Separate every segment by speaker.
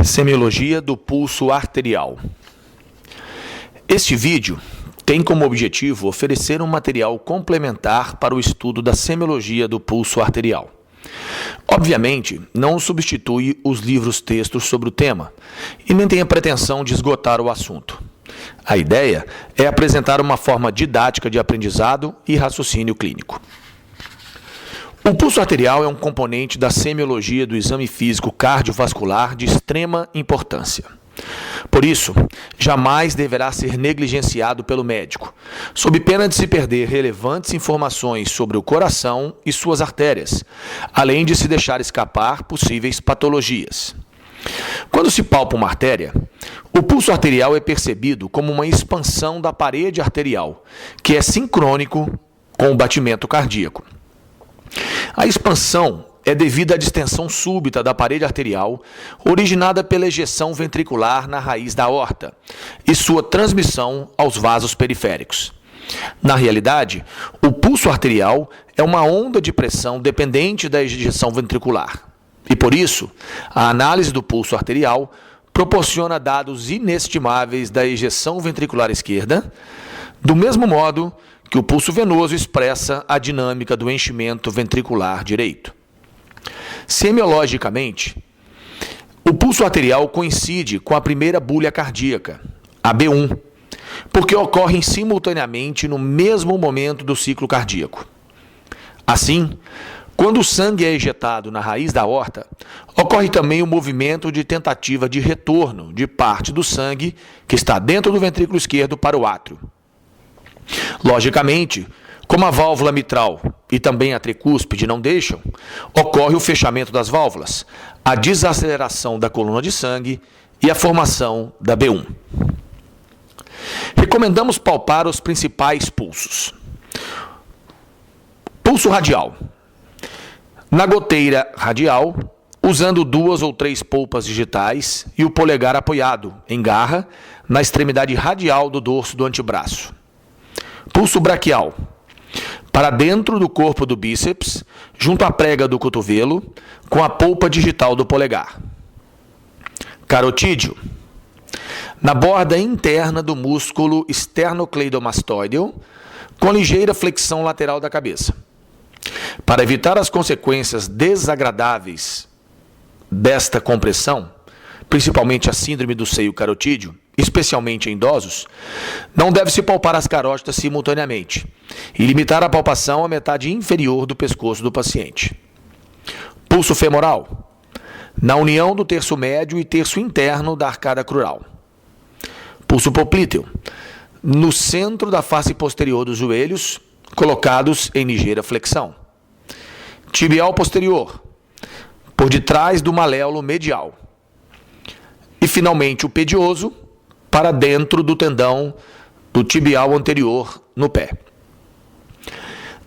Speaker 1: Semiologia do pulso arterial. Este vídeo tem como objetivo oferecer um material complementar para o estudo da semiologia do pulso arterial. Obviamente, não substitui os livros-textos sobre o tema e nem tem a pretensão de esgotar o assunto. A ideia é apresentar uma forma didática de aprendizado e raciocínio clínico. O pulso arterial é um componente da semiologia do exame físico cardiovascular de extrema importância. Por isso, jamais deverá ser negligenciado pelo médico, sob pena de se perder relevantes informações sobre o coração e suas artérias, além de se deixar escapar possíveis patologias. Quando se palpa uma artéria, o pulso arterial é percebido como uma expansão da parede arterial, que é sincrônico com o batimento cardíaco. A expansão é devida à distensão súbita da parede arterial, originada pela ejeção ventricular na raiz da aorta e sua transmissão aos vasos periféricos. Na realidade, o pulso arterial é uma onda de pressão dependente da ejeção ventricular. E por isso, a análise do pulso arterial proporciona dados inestimáveis da ejeção ventricular esquerda, do mesmo modo que o pulso venoso expressa a dinâmica do enchimento ventricular direito. Semiologicamente, o pulso arterial coincide com a primeira bulha cardíaca, a B1, porque ocorrem simultaneamente no mesmo momento do ciclo cardíaco. Assim, quando o sangue é ejetado na raiz da aorta, ocorre também o movimento de tentativa de retorno de parte do sangue que está dentro do ventrículo esquerdo para o átrio. Logicamente, como a válvula mitral e também a tricúspide não deixam, ocorre o fechamento das válvulas, a desaceleração da coluna de sangue e a formação da B1. Recomendamos palpar os principais pulsos. Pulso radial. Na goteira radial, usando 2 ou 3 polpas digitais e o polegar apoiado em garra na extremidade radial do dorso do antebraço. Pulso braquial. Para dentro do corpo do bíceps, junto à prega do cotovelo, com a polpa digital do polegar. Carotídeo. Na borda interna do músculo esternocleidomastoideo, com ligeira flexão lateral da cabeça. Para evitar as consequências desagradáveis desta compressão, principalmente a síndrome do seio carotídeo, especialmente em idosos, não deve-se palpar as carótidas simultaneamente e limitar a palpação à metade inferior do pescoço do paciente. Pulso femoral. Na união do terço médio e terço interno da arcada crural. Pulso poplíteo. No centro da face posterior dos joelhos, colocados em ligeira flexão. Tibial posterior. Por detrás do maléolo medial. E, finalmente, o pedioso, para dentro do tendão do tibial anterior no pé.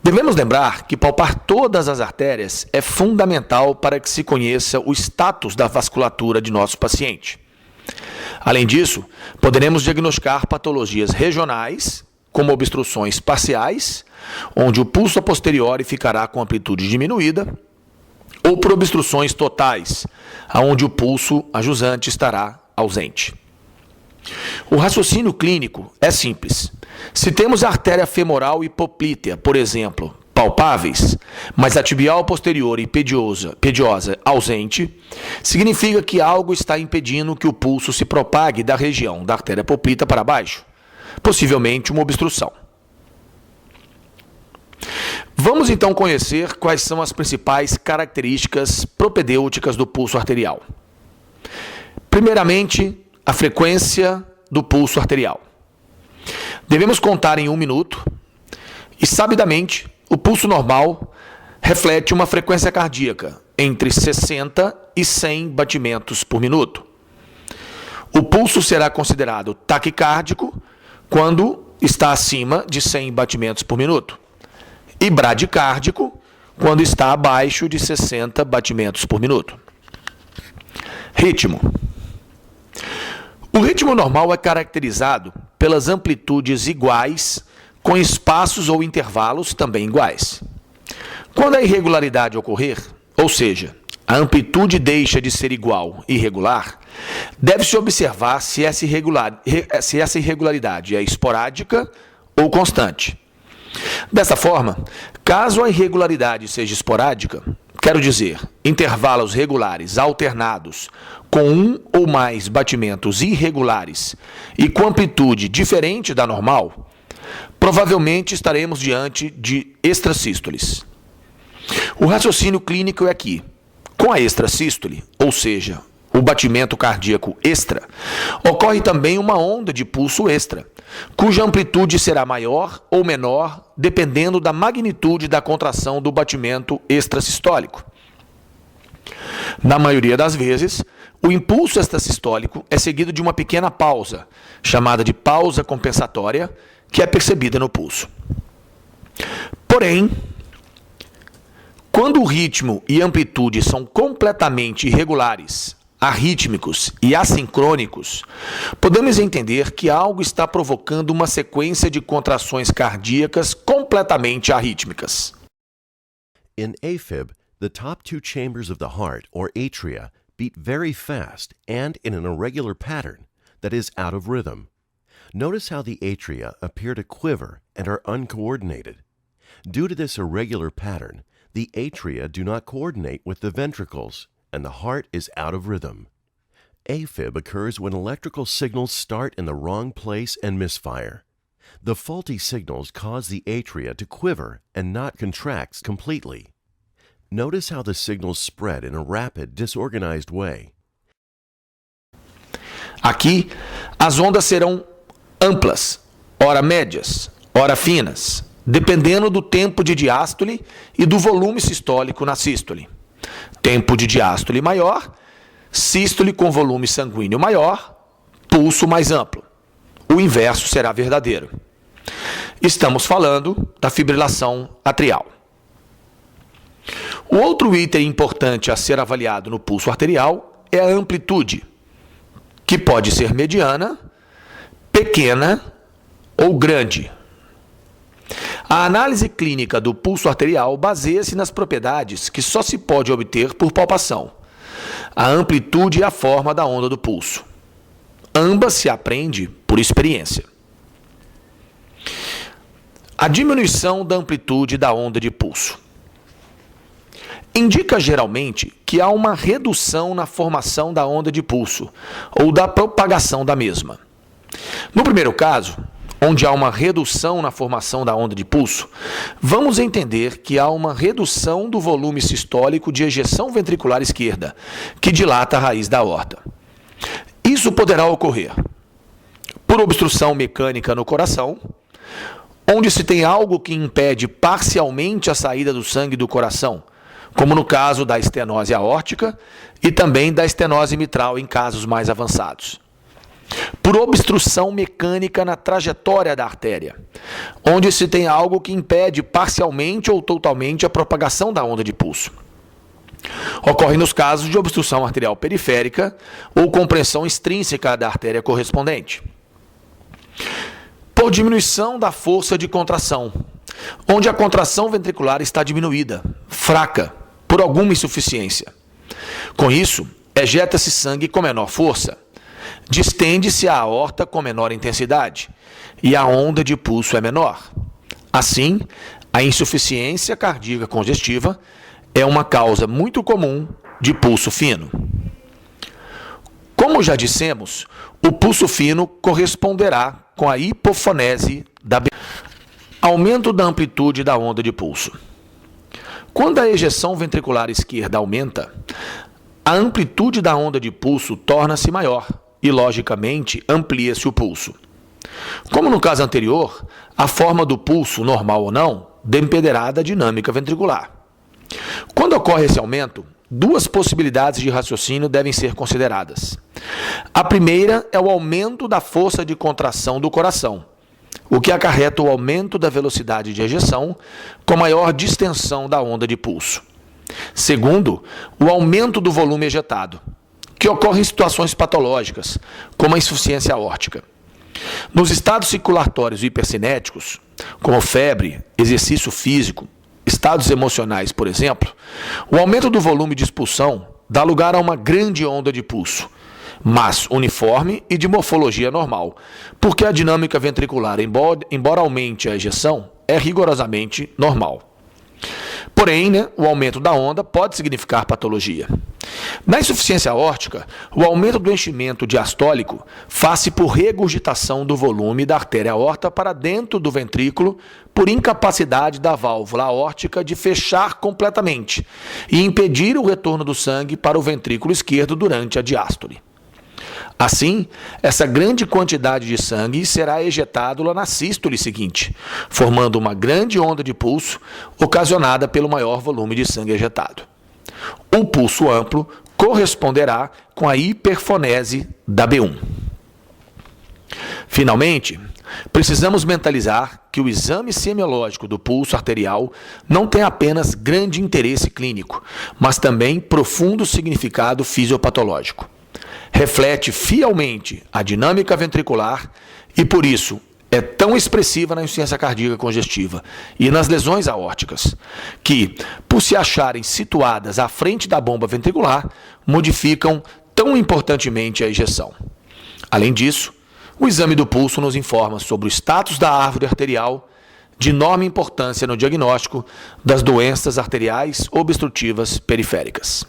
Speaker 1: Devemos lembrar que palpar todas as artérias é fundamental para que se conheça o status da vasculatura de nosso paciente. Além disso, poderemos diagnosticar patologias regionais, como obstruções parciais, onde o pulso a posteriori ficará com amplitude diminuída, ou por obstruções totais, onde o pulso a jusante estará ausente. O raciocínio clínico é simples. Se temos a artéria femoral e poplítea, por exemplo, palpáveis, mas a tibial posterior e pediosa ausente, significa que algo está impedindo que o pulso se propague da região da artéria poplítea para baixo, possivelmente uma obstrução. Vamos então conhecer quais são as principais características propedêuticas do pulso arterial. Primeiramente, a frequência do pulso arterial. Devemos contar em 1 minuto e, sabidamente, o pulso normal reflete uma frequência cardíaca entre 60 e 100 batimentos por minuto. O pulso será considerado taquicárdico quando está acima de 100 batimentos por minuto e bradicárdico quando está abaixo de 60 batimentos por minuto. Ritmo. O ritmo normal é caracterizado pelas amplitudes iguais, com espaços ou intervalos também iguais. Quando a irregularidade ocorrer, ou seja, a amplitude deixa de ser igual e irregular, deve-se observar se essa irregularidade é esporádica ou constante. Dessa forma, caso a irregularidade seja esporádica, quero dizer, intervalos regulares alternados com um ou mais batimentos irregulares e com amplitude diferente da normal, provavelmente estaremos diante de extrasístoles. O raciocínio clínico é que, com a extrasístole, ou seja, o batimento cardíaco extra, ocorre também uma onda de pulso extra, cuja amplitude será maior ou menor dependendo da magnitude da contração do batimento extrasistólico. Na maioria das vezes, o impulso extrasistólico é seguido de uma pequena pausa, chamada de pausa compensatória, que é percebida no pulso. Porém, quando o ritmo e amplitude são completamente irregulares, arrítmicos e assincrônicos, podemos entender que algo está provocando uma sequência de contrações cardíacas completamente arrítmicas.
Speaker 2: In AFib, the top two chambers of the heart, or atria, beat very fast and in an irregular pattern that is out of rhythm. Notice how the atria appear to quiver and are uncoordinated. Due to this irregular pattern, the atria do not coordinate with the ventricles, and the heart is out of rhythm. AFib occurs when electrical signals start in the wrong place and misfire. The faulty signals cause the atria to quiver and not contract completely. Notice how the signals spread in a rapid, disorganized way.
Speaker 1: Aqui, as ondas serão amplas, ora médias, ora finas, dependendo do tempo de diástole e do volume sistólico na sístole. Tempo de diástole maior, sístole com volume sanguíneo maior, pulso mais amplo. O inverso será verdadeiro. Estamos falando da fibrilação atrial. O outro item importante a ser avaliado no pulso arterial é a amplitude, que pode ser mediana, pequena ou grande. A análise clínica do pulso arterial baseia-se nas propriedades que só se pode obter por palpação: a amplitude e a forma da onda do pulso. Ambas se aprende por experiência. A diminuição da amplitude da onda de pulso indica geralmente que há uma redução na formação da onda de pulso ou da propagação da mesma. No primeiro caso, onde há uma redução na formação da onda de pulso, vamos entender que há uma redução do volume sistólico de ejeção ventricular esquerda, que dilata a raiz da aorta. Isso poderá ocorrer por obstrução mecânica no coração, onde se tem algo que impede parcialmente a saída do sangue do coração, como no caso da estenose aórtica e também da estenose mitral em casos mais avançados. Por obstrução mecânica na trajetória da artéria, onde se tem algo que impede parcialmente ou totalmente a propagação da onda de pulso. Ocorre nos casos de obstrução arterial periférica ou compressão extrínseca da artéria correspondente. Por diminuição da força de contração, onde a contração ventricular está diminuída, fraca, por alguma insuficiência. Com isso, ejeta-se sangue com menor força, distende-se a aorta com menor intensidade e a onda de pulso é menor. Assim, a insuficiência cardíaca congestiva é uma causa muito comum de pulso fino. Como já dissemos, o pulso fino corresponderá com a hipofonese da aumento da amplitude da onda de pulso. Quando a ejeção ventricular esquerda aumenta, a amplitude da onda de pulso torna-se maior e, logicamente, amplia-se o pulso. Como no caso anterior, a forma do pulso, normal ou não, dependerá da dinâmica ventricular. Quando ocorre esse aumento, duas possibilidades de raciocínio devem ser consideradas. A primeira é o aumento da força de contração do coração, o que acarreta o aumento da velocidade de ejeção com maior distensão da onda de pulso. Segundo, o aumento do volume ejetado, que ocorre em situações patológicas, como a insuficiência aórtica. Nos estados circulatórios hipercinéticos, como febre, exercício físico, estados emocionais, por exemplo, o aumento do volume de expulsão dá lugar a uma grande onda de pulso, mas uniforme e de morfologia normal, porque a dinâmica ventricular, embora aumente a ejeção, é rigorosamente normal. Porém, o aumento da onda pode significar patologia. Na insuficiência aórtica, o aumento do enchimento diastólico faz-se por regurgitação do volume da artéria aorta para dentro do ventrículo por incapacidade da válvula aórtica de fechar completamente e impedir o retorno do sangue para o ventrículo esquerdo durante a diástole. Assim, essa grande quantidade de sangue será ejetado lá na sístole seguinte, formando uma grande onda de pulso ocasionada pelo maior volume de sangue ejetado. O pulso amplo corresponderá com a hiperfonese da B1. Finalmente, precisamos mentalizar que o exame semiológico do pulso arterial não tem apenas grande interesse clínico, mas também profundo significado fisiopatológico. Reflete fielmente a dinâmica ventricular e, por isso, é tão expressiva na insuficiência cardíaca congestiva e nas lesões aórticas, que, por se acharem situadas à frente da bomba ventricular, modificam tão importantemente a ejeção. Além disso, o exame do pulso nos informa sobre o status da árvore arterial, de enorme importância no diagnóstico das doenças arteriais obstrutivas periféricas.